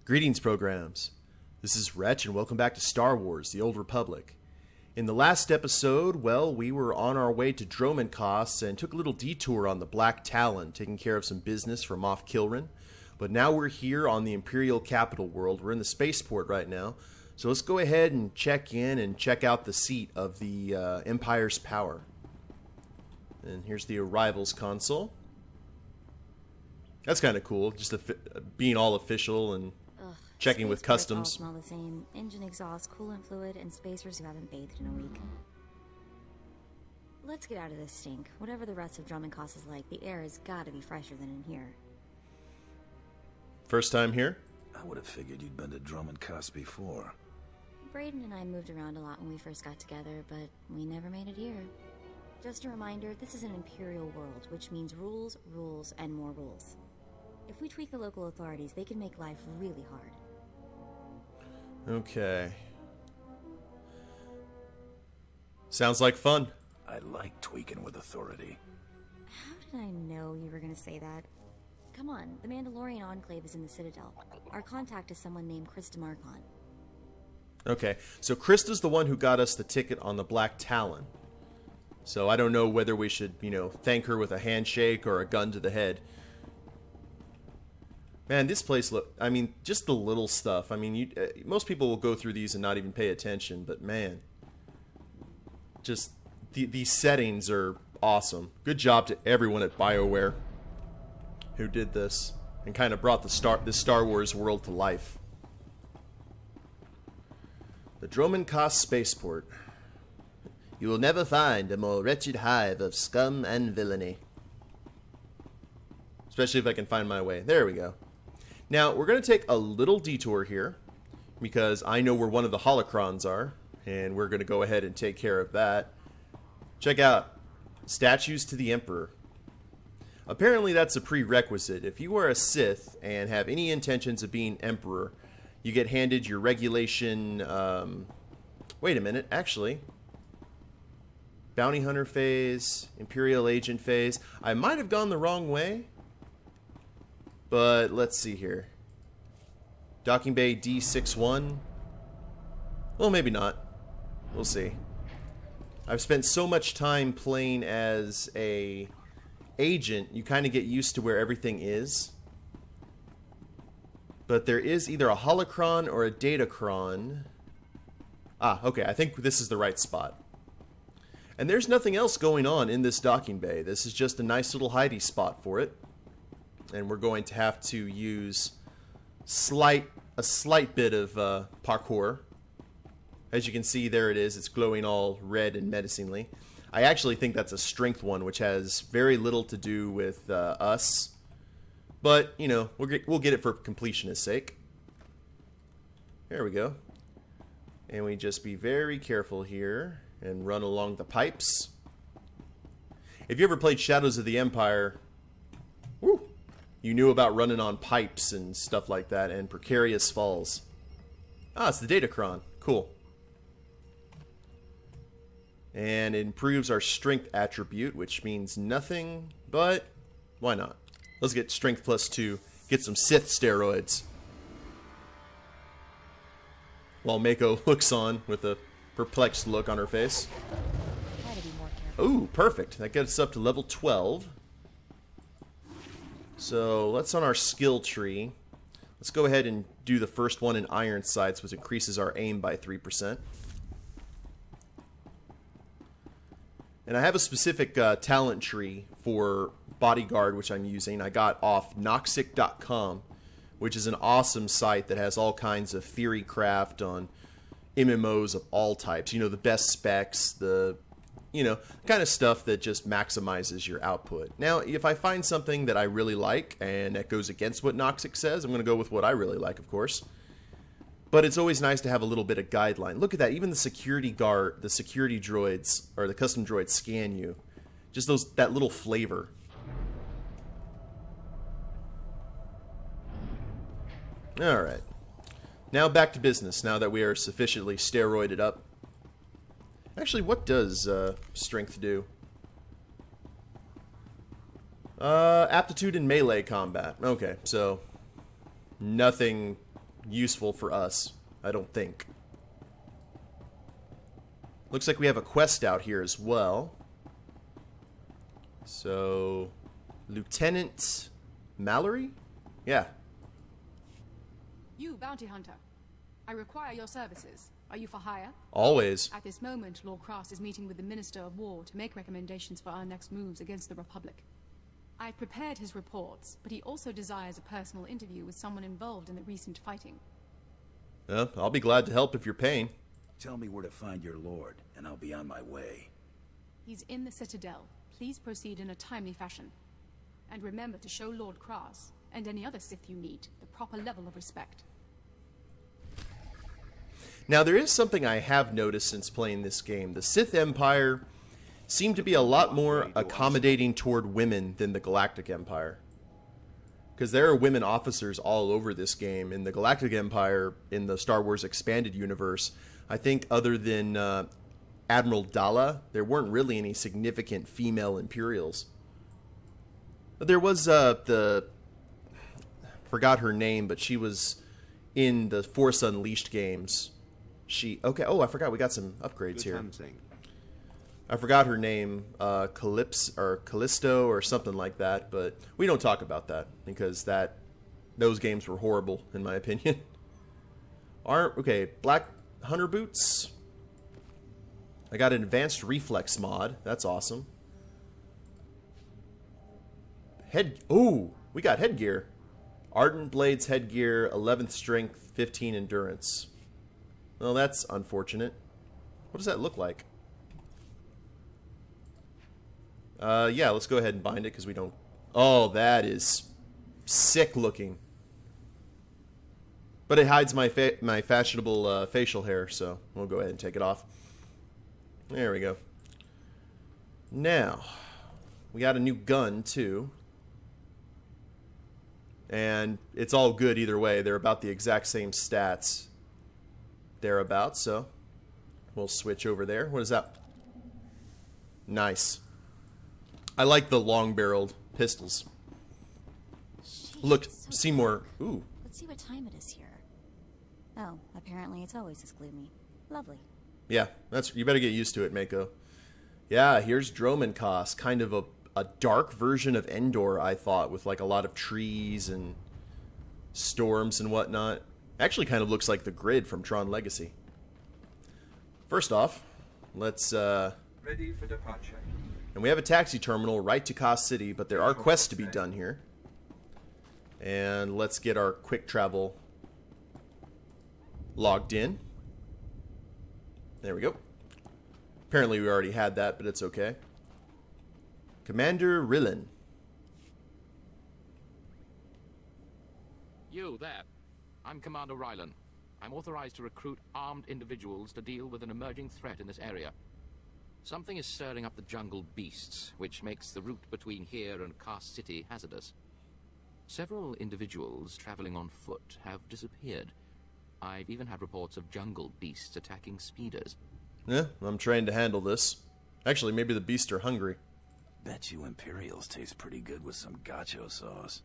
Greetings, programs. This is Wretch, and welcome back to Star Wars: The Old Republic. In the last episode, well, we were on our way to Dromund Kaas and took a little detour on the Black Talon, taking care of some business from off Kilrin. But now we're here on the Imperial capital world. We're in the spaceport right now. So let's go ahead and check in and check out the seat of the Empire's power. And here's the arrivals console. That's kind of cool, just being all official and checking with customs. All smell the same. Engine exhaust, coolant fluid, and spacers who haven't bathed in a week. Let's get out of this stink. Whatever the rest of Dromund Kaas is like, the air has got to be fresher than in here. First time here? I would have figured you'd been to Dromund Kaas before. Braden and I moved around a lot when we first got together, but we never made it here. Just a reminder, this is an Imperial world, which means rules, rules, and more rules. If we tweak the local authorities, they can make life really hard. Okay. Sounds like fun. I like tweaking with authority. How did I know you were going to say that? Come on, the Mandalorian Enclave is in the Citadel. Our contact is someone named Krista Marcon. Okay, so Krista's the one who got us the ticket on the Black Talon. So I don't know whether we should, thank her with a handshake or a gun to the head. Man, this place just the little stuff. Most people will go through these and not even pay attention, but man, just these settings are awesome. Good job to everyone at BioWare who did this and kind of brought this Star Wars world to life. The Dromund Kaas spaceport. You will never find a more wretched hive of scum and villainy. Especially if I can find my way. There we go. Now, we're going to take a little detour here, because I know where one of the holocrons are, and we're going to go ahead and take care of that. Check out statues to the Emperor. Apparently that's a prerequisite. If you are a Sith and have any intentions of being Emperor, you get handed your regulation... wait a minute, actually. Bounty Hunter phase, Imperial Agent phase. I might have gone the wrong way. But let's see here. Docking Bay D61. Well, maybe not. We'll see. I've spent so much time playing as a agent, you kind of get used to where everything is. But there is either a holocron or a datacron. Ah, okay, I think this is the right spot. And there's nothing else going on in this docking bay. This is just a nice little hidey spot for it. And we're going to have to use a slight bit of parkour. As you can see, there it is. It's glowing all red and menacingly. I actually think that's a strength one, which has very little to do with us. But, we'll get it for completionist's sake. There we go. And we just be very careful here and run along the pipes. If you ever played Shadows of the Empire... Woo! You knew about running on pipes and stuff like that, and precarious falls. Ah, it's the datacron. Cool. And it improves our strength attribute, which means nothing, but why not? Let's get strength +2. Get some Sith steroids. While Mako looks on with a perplexed look on her face. Ooh, perfect. That gets us up to level 12. So let's on our skill tree. Let's go ahead and do the first one in iron sights, which increases our aim by 3%. And I have a specific talent tree for bodyguard, which I'm using. I got off noxic.com, which is an awesome site that has all kinds of theory craft on MMOs of all types. The best specs, the kind of stuff that just maximizes your output. Now, if I find something that I really like and that goes against what Noxic says, I'm going to go with what I really like, of course. But it's always nice to have a little bit of guideline. Look at that. Even the security droids, or the custom droids scan you. Just that little flavor. Alright. Now back to business, now that we are sufficiently steroided up. Actually, what does strength do? Aptitude in melee combat. Okay, so nothing useful for us, I don't think. Looks like we have a quest out here as well. So, Lieutenant Mallory? Yeah. You, bounty hunter. I require your services. Are you for hire? Always. At this moment, Lord Kaas is meeting with the Minister of War to make recommendations for our next moves against the Republic. I've prepared his reports, but he also desires a personal interview with someone involved in the recent fighting. I'll be glad to help if you're paying. Tell me where to find your lord, and I'll be on my way. He's in the Citadel. Please proceed in a timely fashion. And remember to show Lord Kaas, and any other Sith you meet, the proper level of respect. Now, there is something I have noticed since playing this game. The Sith Empire seemed to be a lot more accommodating toward women than the Galactic Empire. Because there are women officers all over this game. In the Galactic Empire, in the Star Wars Expanded Universe, I think other than Admiral Dalla, there weren't really any significant female Imperials. There was forgot her name, but she was in the Force Unleashed games. I forgot we got some upgrades here. I forgot her name, Callisto or something like that, but we don't talk about that because those games were horrible in my opinion. Okay, black hunter boots. I got an advanced reflex mod. That's awesome. We got headgear. Ardent Blades headgear, 11th strength, 15 endurance. Well, that's unfortunate. What does that look like? Yeah, let's go ahead and bind it because we don't... Oh, that is sick looking. But it hides my fashionable facial hair, so we'll go ahead and take it off. There we go. Now, we got a new gun, too. And it's all good either way. They're about the exact same stats. Thereabouts, so we'll switch over there. What is that? Nice. I like the long-barreled pistols. Jeez, Look, so Seymour. dark. Ooh. Let's see what time it is here. Oh, apparently it's always this gloomy. Lovely. Yeah, you better get used to it, Mako. Yeah, here's Dromund Kaas, kind of a dark version of Endor, I thought, with like a lot of trees and storms and whatnot. Actually kind of looks like the grid from Tron Legacy. First off, let's Ready for departure. and we have a taxi terminal right to Kaas City, but there are quests to be done here. And let's get our quick travel logged in. There we go. Apparently we already had that, but it's okay. Commander Rillen. You there. I'm Commander Rylan. I'm authorized to recruit armed individuals to deal with an emerging threat in this area. Something is stirring up the jungle beasts, which makes the route between here and Kaas City hazardous. Several individuals traveling on foot have disappeared. I've even had reports of jungle beasts attacking speeders. Yeah, I'm trained to handle this. Actually, maybe the beasts are hungry. Bet you Imperials taste pretty good with some gacho sauce.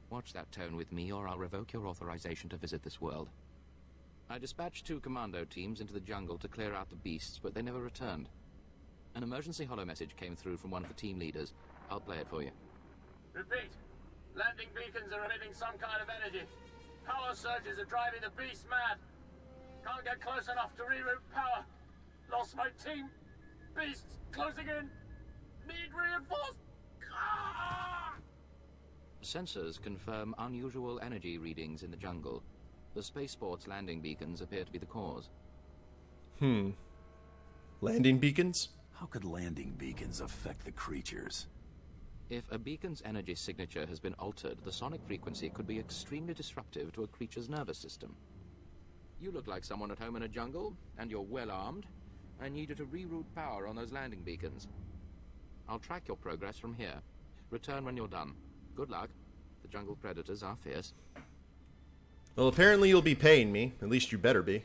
Watch that tone with me, or I'll revoke your authorization to visit this world. I dispatched 2 commando teams into the jungle to clear out the beasts, but they never returned. An emergency holo message came through from one of the team leaders. I'll play it for you. Repeat. Landing beacons are emitting some kind of energy. Holo surges are driving the beast mad. Can't get close enough to reroute power. Lost my team. Beasts closing in. Need reinforced. Ah! Sensors confirm unusual energy readings in the jungle. The spaceport's landing beacons appear to be the cause. Landing beacons? How could landing beacons affect the creatures? If a beacon's energy signature has been altered, the sonic frequency could be extremely disruptive to a creature's nervous system. You look like someone at home in a jungle, and you're well armed. I need you to reroute power on those landing beacons. I'll track your progress from here. Return when you're done. Good luck. The jungle predators are fierce. Well, apparently you'll be paying me. At least you better be.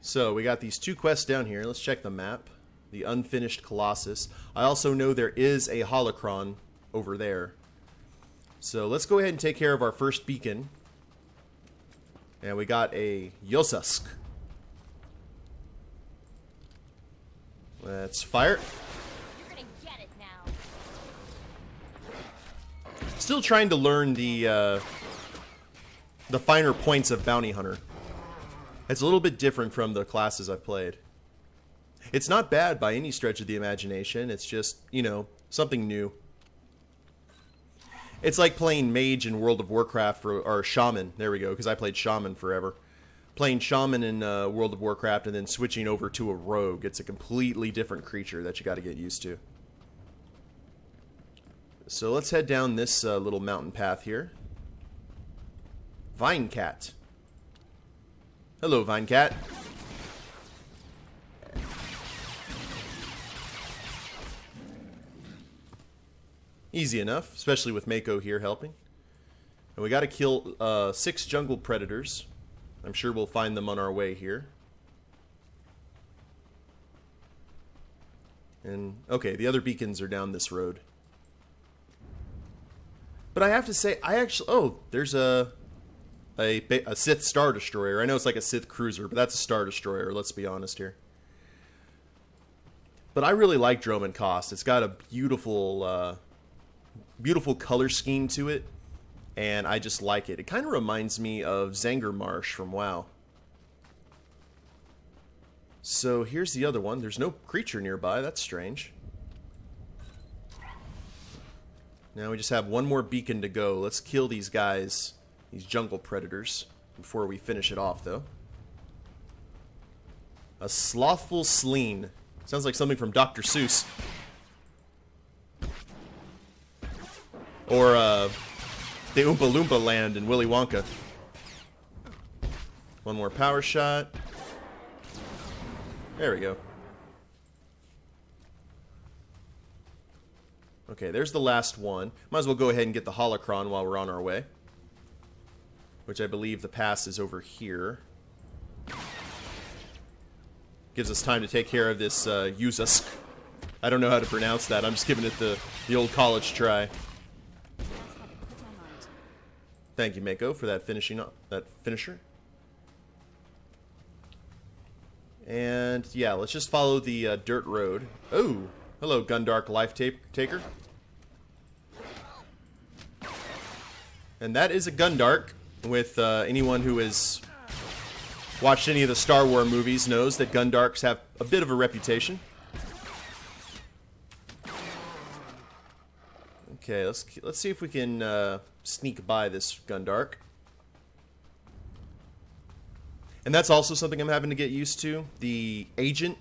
So, we got these 2 quests down here. Let's check the map. The Unfinished Colossus. I also know there is a holocron over there. So, let's go ahead and take care of our first beacon. And we got a Yosask. Let's fire. You're gonna get it now. Still trying to learn the finer points of Bounty Hunter. It's a little bit different from the classes I've played. It's not bad by any stretch of the imagination. It's just, you know, something new. It's like playing Mage in World of Warcraft, or Shaman. There we go, because I played Shaman forever. Playing Shaman in World of Warcraft and then switching over to a Rogue. It's a completely different creature that you got to get used to. So let's head down this little mountain path here. Vine Cat. Hello, Vine Cat. Easy enough, especially with Mako here helping. And we got to kill 6 jungle predators. I'm sure we'll find them on our way here. And, okay, the other beacons are down this road. But I have to say, I actually... Oh, there's a Sith Star Destroyer. I know it's like a Sith Cruiser, but that's a Star Destroyer, let's be honest here. But I really like Dromund Kaas. It's got a beautiful... beautiful color scheme to it, and I just like it. It kind of reminds me of Zangarmarsh from WoW. So here's the other one. There's no creature nearby. That's strange. Now we just have one more beacon to go. Let's kill these guys, these jungle predators, before we finish it off, though. A Slothful Sleen. Sounds like something from Dr. Seuss. Or, the Oompa Loompa land in Willy Wonka. One more power shot. There we go. Okay, there's the last one. Might as well go ahead and get the holocron while we're on our way. Which I believe the pass is over here. Gives us time to take care of this, Yuzusk. I don't know how to pronounce that. I'm just giving it the old college try. Thank you, Mako, for that finisher. And yeah, let's just follow the dirt road. Oh, hello, Gundark Life Taker. And that is a Gundark. With anyone who has watched any of the Star Wars movies knows that Gundarks have a bit of a reputation. Okay, let's see if we can sneak by this Gundark. And that's also something I'm having to get used to. The agent,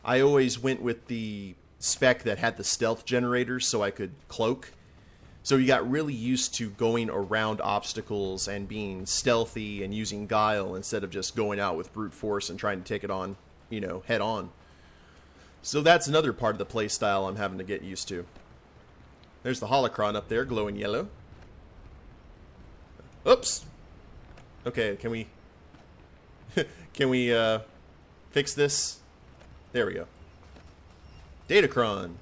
I always went with the spec that had the stealth generators so I could cloak. So you got really used to going around obstacles and being stealthy and using guile instead of just going out with brute force and trying to take it on, you know, head on. So that's another part of the playstyle I'm having to get used to. There's the holocron up there, glowing yellow. Oops! Okay, can we... can we, fix this? There we go. Datacron.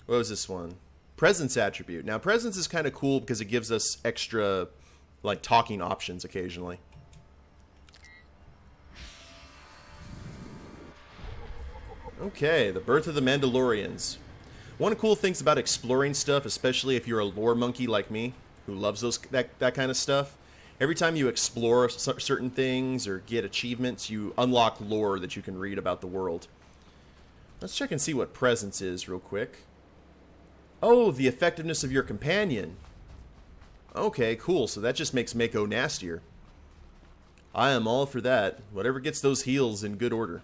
What was this one? Presence attribute. Now, presence is kind of cool because it gives us extra, like, talking options occasionally. Okay, the birth of the Mandalorians. One of the cool things about exploring stuff, especially if you're a lore monkey like me, who loves that kind of stuff, every time you explore certain things or get achievements, you unlock lore that you can read about the world. Let's check and see what presence is real quick. Oh, the effectiveness of your companion. Okay, cool. So that just makes Mako nastier. I am all for that. Whatever gets those heals in good order.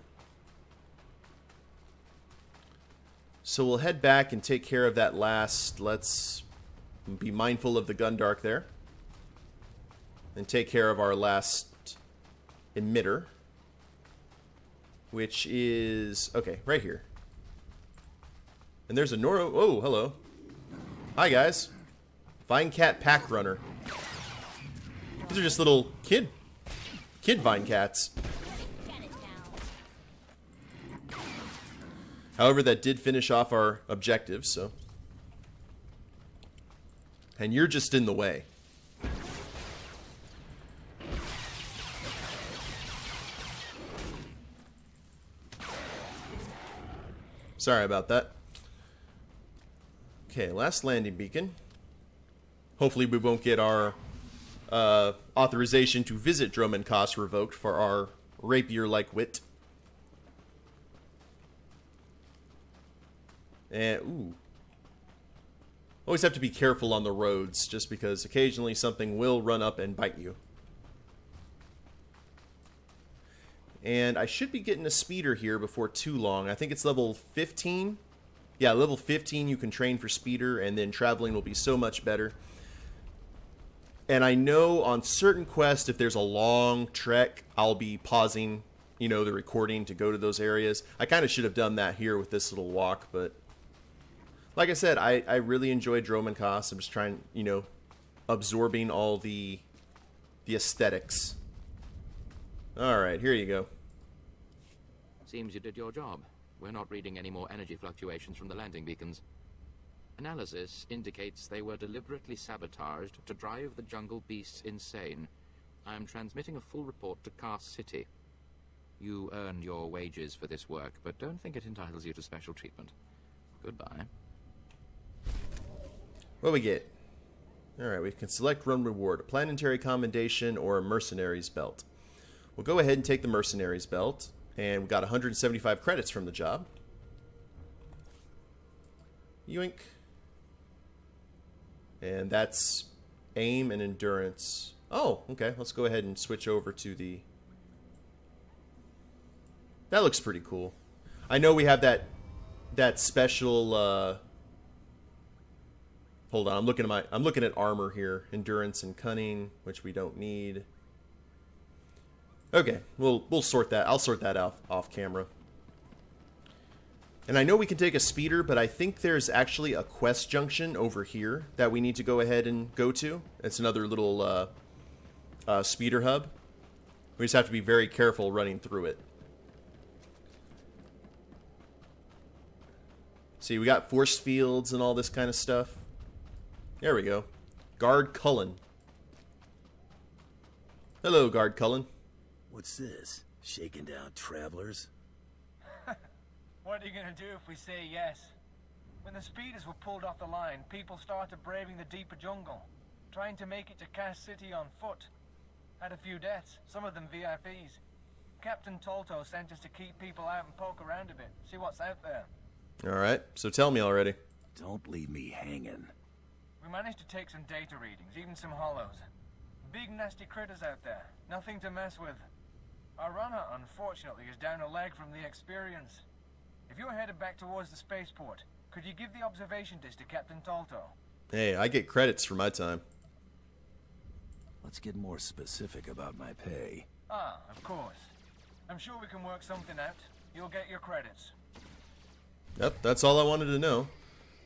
So we'll head back and take care of that last. Let's be mindful of the Gundark there. And take care of our last emitter. Which is... okay, right here. And there's a Noro... oh, hello. Hi, guys. Vine Cat Pack Runner. These are just little kid Vine Cats. However, that did finish off our objective, so... and you're just in the way. Sorry about that. Okay, last landing beacon. Hopefully we won't get our authorization to visit Dromund Kaas revoked for our rapier-like wit. And, ooh. Always have to be careful on the roads, just because occasionally something will run up and bite you. And I should be getting a speeder here before too long. I think it's level 15. Yeah, level 15 you can train for speeder, and then traveling will be so much better. And I know on certain quests, if there's a long trek, I'll be pausing, you know, the recording to go to those areas. I kind of should have done that here with this little walk, but like I said, I really enjoyed Dromund Kaas. I'm just trying, you know, absorbing all the aesthetics. Alright, here you go. Seems you did your job. We're not reading any more energy fluctuations from the landing beacons. Analysis indicates they were deliberately sabotaged to drive the jungle beasts insane. I am transmitting a full report to Kaas City. You earned your wages for this work, but don't think it entitles you to special treatment. Goodbye. What do we get? Alright, we can select run reward, a planetary commendation or a mercenary's belt. We'll go ahead and take the mercenary's belt, and we got 175 credits from the job. Yoink. And that's aim and endurance. Oh, okay. Let's go ahead and switch over to the... That looks pretty cool. I know we have that special... Hold on, I'm looking at armor here. Endurance and cunning, which we don't need. Okay, we'll sort that. I'll sort that out off camera. And I know we can take a speeder, but I think there's actually a quest junction over here that we need to go ahead and go to. It's another little speeder hub. We just have to be very careful running through it. See, we got force fields and all this kind of stuff. There we go. Guard Cullen. Hello, Guard Cullen. What's this? Shaking down travelers? What are you going to do if we say yes? When the speeders were pulled off the line, people started braving the deeper jungle, trying to make it to Kaas City on foot. Had a few deaths, some of them VIPs. Captain Tolto sent us to keep people out and poke around a bit, see what's out there. Alright, so tell me already. Don't leave me hanging. We managed to take some data readings, even some hollows. Big nasty critters out there, nothing to mess with. Our runner, unfortunately, is down a leg from the experience. If you're headed back towards the spaceport, could you give the observation disc to Captain Tolto? Hey, I get credits for my time. Let's get more specific about my pay. Ah, of course. I'm sure we can work something out. You'll get your credits. Yep, that's all I wanted to know.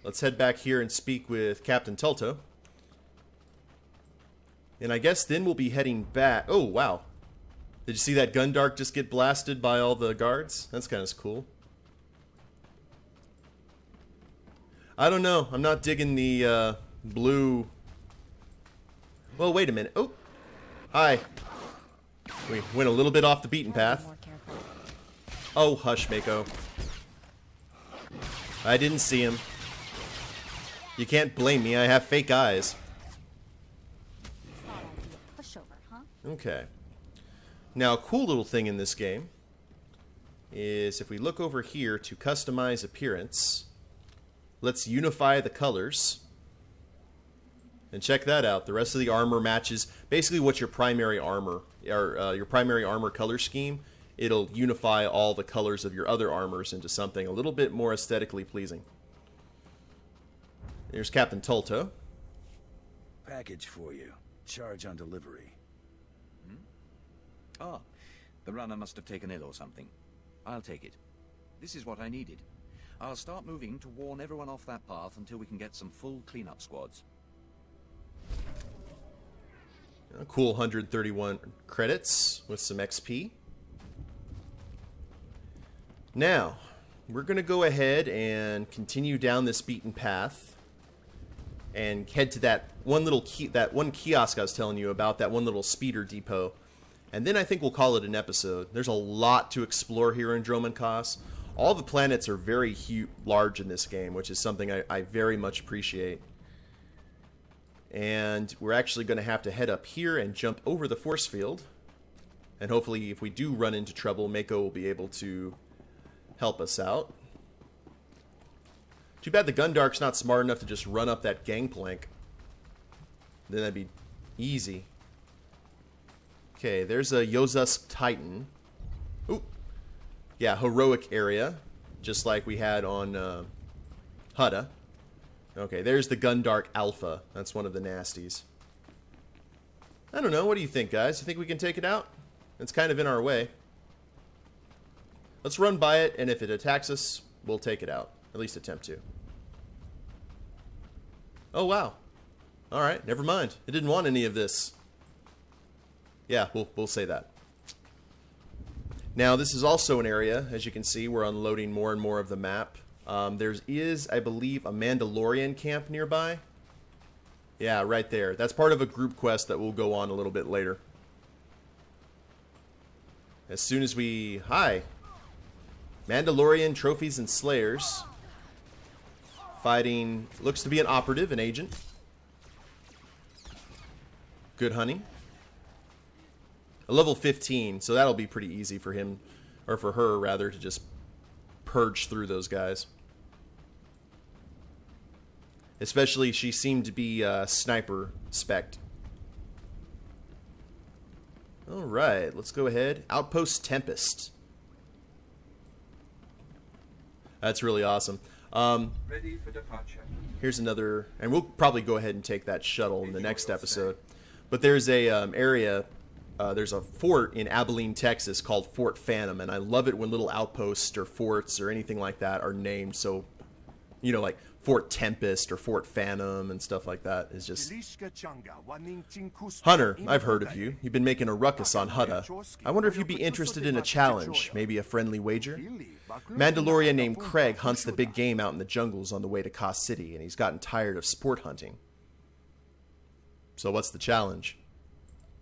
Let's head back here and speak with Captain Tolto. And I guess then we'll be heading back. Oh, wow. Did you see that Gundark just get blasted by all the guards? That's kind of cool. I don't know. I'm not digging the blue... Well, wait a minute. Oh, hi. We went a little bit off the beaten path. Oh, hush, Mako. I didn't see him. You can't blame me. I have fake eyes. Okay. Now, a cool little thing in this game is if we look over here to customize appearance, let's unify the colors. And check that out. The rest of the armor matches basically what your primary armor, or your primary armor color scheme. It'll unify all the colors of your other armors into something a little bit more aesthetically pleasing. There's Captain Tolto. Package for you. Charge on delivery. Ah, the runner must have taken ill or something. I'll take it. This is what I needed. I'll start moving to warn everyone off that path until we can get some full cleanup squads. A cool 131 credits with some XP. Now, we're going to go ahead and continue down this beaten path and head to that one little kiosk I was telling you about, that one little speeder depot. And then I think we'll call it an episode. There's a lot to explore here in Dromund Kaas. All the planets are very large in this game, which is something I very much appreciate. And we're actually going to have to head up here and jump over the force field. And hopefully, if we do run into trouble, Mako will be able to help us out. Too bad the Gundark's not smart enough to just run up that gangplank. Then that'd be easy. Okay, there's a Yozusk Titan. Ooh. Yeah, heroic area, just like we had on Hutta. Okay, there's the Gundark Alpha. That's one of the nasties. I don't know. What do you think, guys? You think we can take it out? It's kind of in our way. Let's run by it, and if it attacks us, we'll take it out. At least attempt to. Oh, wow. Alright, never mind. It didn't want any of this. Yeah, we'll say that. Now, this is also an area, as you can see, we're unloading more and more of the map. There is, I believe, a Mandalorian camp nearby. Yeah, right there. That's part of a group quest that we'll go on a little bit later. As soon as we... Hi! Mandalorian trophies and slayers. Fighting... Looks to be an operative, an agent. Good hunting. A level 15, so that'll be pretty easy for him, or for her rather, to just purge through those guys. Especially, she seemed to be sniper spec'd. Alright, let's go ahead. Outpost Tempest. That's really awesome. Ready for departure. Here's another, and we'll probably go ahead and take that shuttle in the next episode. But there's a area... there's a fort in Abilene, Texas called Fort Phantom, and I love it when little outposts or forts or anything like that are named. So, you know, like Fort Tempest or Fort Phantom and stuff like that is just... Hunter, I've heard of you. You've been making a ruckus on Hutta. I wonder if you'd be interested in a challenge, maybe a friendly wager? Mandalorian named Craig hunts the big game out in the jungles on the way to Kaas City, and he's gotten tired of sport hunting. So what's the challenge?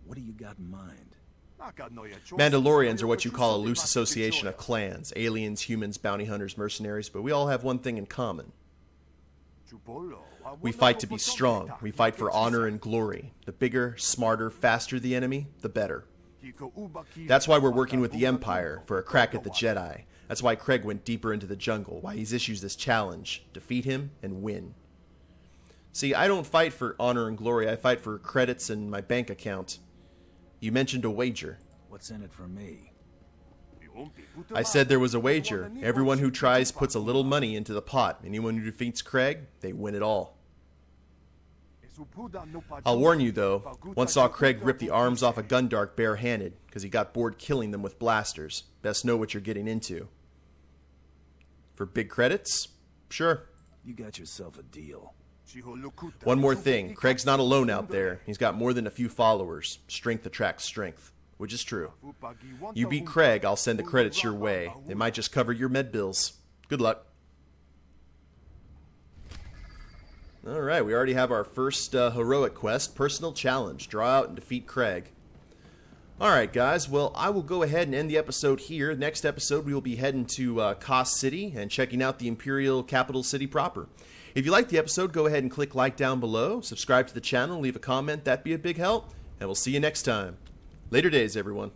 What do you got in mind? Mandalorians are what you call a loose association of clans. Aliens, humans, bounty hunters, mercenaries, but we all have one thing in common. We fight to be strong. We fight for honor and glory. The bigger, smarter, faster the enemy, the better. That's why we're working with the Empire, for a crack at the Jedi. That's why Craig went deeper into the jungle, why he's issued this challenge. Defeat him and win. See, I don't fight for honor and glory. I fight for credits and my bank account. You mentioned a wager. What's in it for me? I said there was a wager. Everyone who tries puts a little money into the pot. Anyone who defeats Craig, they win it all. I'll warn you, though. Once saw Craig rip the arms off a Gundark barehanded, because he got bored killing them with blasters. Best know what you're getting into. For big credits? Sure. You got yourself a deal. One more thing. Craig's not alone out there. He's got more than a few followers. Strength attracts strength. Which is true. You beat Craig, I'll send the credits your way. They might just cover your med bills. Good luck. Alright, we already have our first heroic quest. Personal challenge. Draw out and defeat Craig. Alright guys, well I will go ahead and end the episode here. Next episode we will be heading to Kaas City and checking out the Imperial capital city proper. If you liked the episode, go ahead and click like down below. Subscribe to the channel, leave a comment. That'd be a big help. And we'll see you next time. Later days, everyone.